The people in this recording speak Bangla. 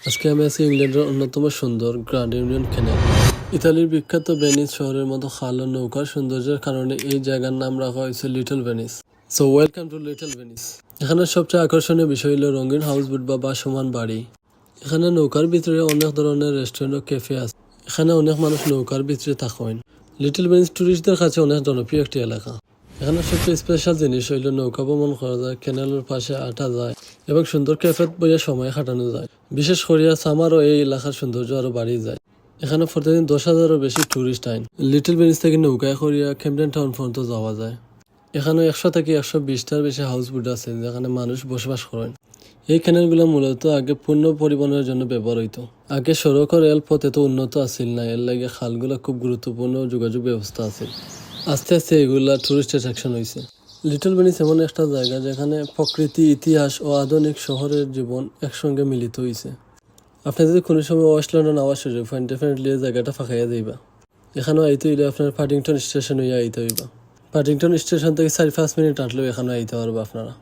আজকে আমি আছি ইংল্যান্ডের অন্যতম সুন্দর গ্র্যান্ড ইউনিয়ন ক্যানেল। ইতালির বিখ্যাত ভেনিস শহরের মতো খাল ও নৌকার সৌন্দর্যের কারণে এই জায়গার নাম রাখা হয়েছে little Venice. So welcome to little Venice. এখানে সবচেয়ে আকর্ষণীয় বিষয় হলো রঙিন হাউসবোট বা ভাসমান বাড়ি। এখানে নৌকার ভিতরে অনেক ধরনের রেস্টুরেন্ট ও ক্যাফে আছে। এখানে অনেক মানুষ নৌকার ভিতরে থাকেন। লিটল ভেনিস টুরিস্টদের কাছে অনেক জনপ্রিয় একটি এলাকা। এখানে সবচেয়ে স্পেশাল জিনিস হইল নৌকা ভ্রমণ করা যায়, ক্যানেলের পাশে আটা যায় এবং সুন্দর ক্যাফেত বইয়ে সময় কাটানো যায়। বিশেষ করিয়া সামারও এই এলাকার সৌন্দর্য আরো বাড়িয়ে যায়। এখানে প্রতিদিন 10,000-এরও বেশি টুরিস্ট আইন। লিটল ভেনিস থেকে নৌকায় করিয়া ক্যাম্পডেন টাউন পর্যন্ত যাওয়া যায়। এখানে 100 থেকে 120টার বেশি হাউসবোট আছে যেখানে মানুষ বসবাস করেন। এই ক্যানেলগুলো মূলত আগে পণ্য পরিবহনের জন্য ব্যবহার হইতো। আগে সড়ক ও রেলপথ এত উন্নত আছিল না, এর লাগে খালগুলো খুব গুরুত্বপূর্ণ যোগাযোগ ব্যবস্থা আছে। আস্তে আস্তে এগুলা টুরিস্ট অ্যাট্রাকশন হয়েছে। লিটল ভেনিস এমন একটা জায়গা যেখানে প্রকৃতি, ইতিহাস ও আধুনিক শহরের জীবন একসঙ্গে মিলিত হয়েছে। আপনি যদি কোনো সময় ওয়েস্ট লন্ডন আওয়াজ সুযোগ পান, ডেফিনেটলি এই জায়গাটা ফাঁকাইয়া যাইবা। এখানেও আইতে হইলে আপনার পাডিংটন স্টেশন হইয়া আইতে হইবা। পাডিংটন স্টেশন থেকে 4-5 মিনিট হাঁটলেও এখানে আইতে পারবো আপনারা।